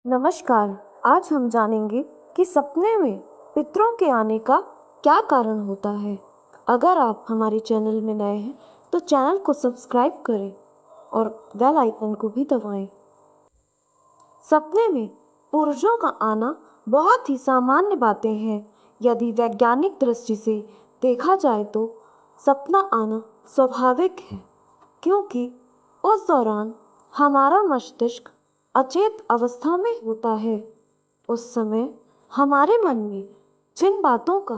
नमस्कार। आज हम जानेंगे कि सपने में पितरों के आने का क्या कारण होता है। अगर आप हमारे चैनल में नए हैं तो चैनल को सब्सक्राइब करें और बेल आइकन को भी दबाएं। सपने में पूर्वजों का आना बहुत ही सामान्य बातें हैं। यदि वैज्ञानिक दृष्टि से देखा जाए तो सपना आना स्वाभाविक है, क्योंकि उस दौरान हमारा मस्तिष्क अचेत अवस्था में होता है। उस समय हमारे मन में जिन बातों का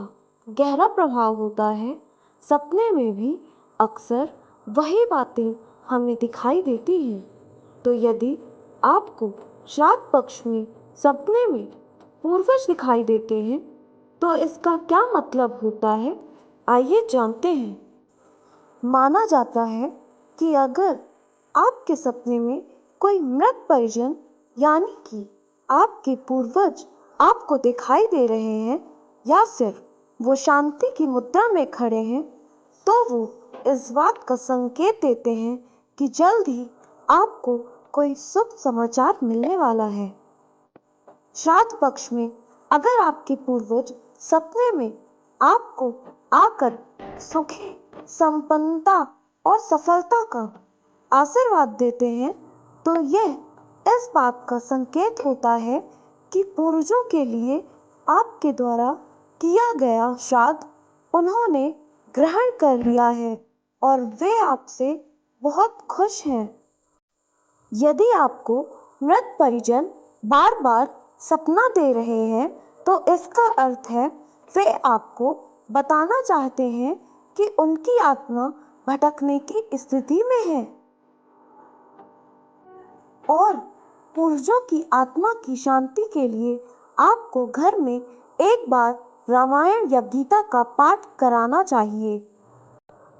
गहरा प्रभाव होता है, सपने में भी अक्सर वही बातें हमें दिखाई देती हैं। तो यदि आपको श्राद्ध पक्ष में सपने में पूर्वज दिखाई देते हैं तो इसका क्या मतलब होता है, आइए जानते हैं। माना जाता है कि अगर आपके सपने में कोई मृत परिजन यानी कि आपके पूर्वज आपको दिखाई दे रहे हैं या फिर वो शांति की मुद्रा में खड़े हैं, तो वो इस बात का संकेत देते हैं कि जल्द ही आपको कोई शुभ समाचार मिलने वाला है। श्राद्ध पक्ष में अगर आपके पूर्वज सपने में आपको आकर सुखी, संपन्नता और सफलता का आशीर्वाद देते हैं, तो यह इस बात का संकेत होता है कि पूर्वजों के लिए आपके द्वारा किया गया श्राद्ध उन्होंने ग्रहण कर लिया है और वे आपसे बहुत खुश हैं। यदि आपको मृत परिजन बार बार सपना दे रहे हैं तो इसका अर्थ है वे आपको बताना चाहते हैं कि उनकी आत्मा भटकने की स्थिति में है और पूर्वजों की आत्मा की शांति के लिए आपको घर में एक बार रामायण या गीता का पाठ कराना चाहिए।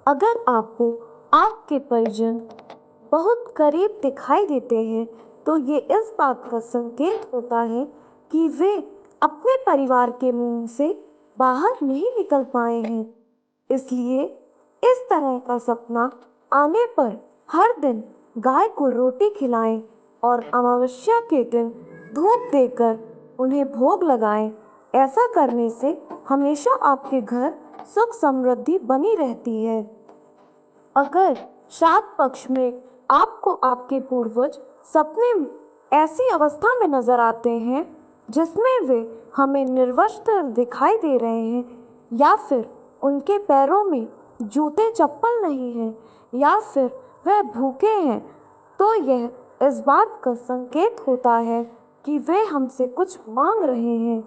अगर आपको आपके परिजन बहुत करीब दिखाई देते हैं तो ये इस बात का संकेत होता है कि वे अपने परिवार के मुंह से बाहर नहीं निकल पाए हैं। इसलिए इस तरह का सपना आने पर हर दिन गाय को रोटी खिलाएं और अमावस्या के दिन धूप देकर उन्हें भोग लगाएं। ऐसा करने से हमेशा आपके घर सुख समृद्धि बनी रहती है। अगर श्राद्ध पक्ष में आपको आपके पूर्वज सपने में ऐसी अवस्था में नजर आते हैं जिसमें वे हमें निर्वस्त्र दिखाई दे रहे हैं या फिर उनके पैरों में जूते चप्पल नहीं हैं या फिर वह भूखे हैं, तो यह इस बात का संकेत होता है कि वे हमसे कुछ मांग रहे हैं।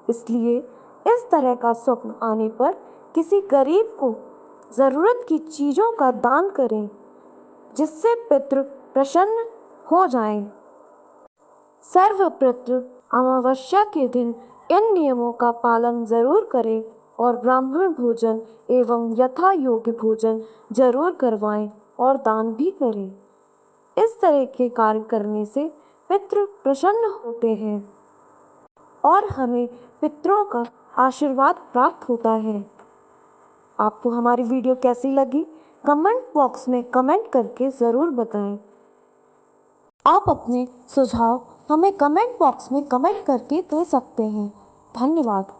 इसलिए इस तरह का स्वप्न आने पर किसी गरीब को जरूरत की चीजों का दान करें, जिससे पितृ प्रसन्न हो जाएं। सर्वप्रथम अमावस्या के दिन इन नियमों का पालन जरूर करें और ब्राह्मण भोजन एवं यथा योग्य भोजन जरूर करवाएं और दान भी करें। इस तरह के कार्य करने से पितृ प्रसन्न होते हैं और हमें पितरों का आशीर्वाद प्राप्त होता है। आपको हमारी वीडियो कैसी लगी, कमेंट बॉक्स में कमेंट करके ज़रूर बताएं। आप अपने सुझाव हमें कमेंट बॉक्स में कमेंट करके दे सकते हैं। धन्यवाद।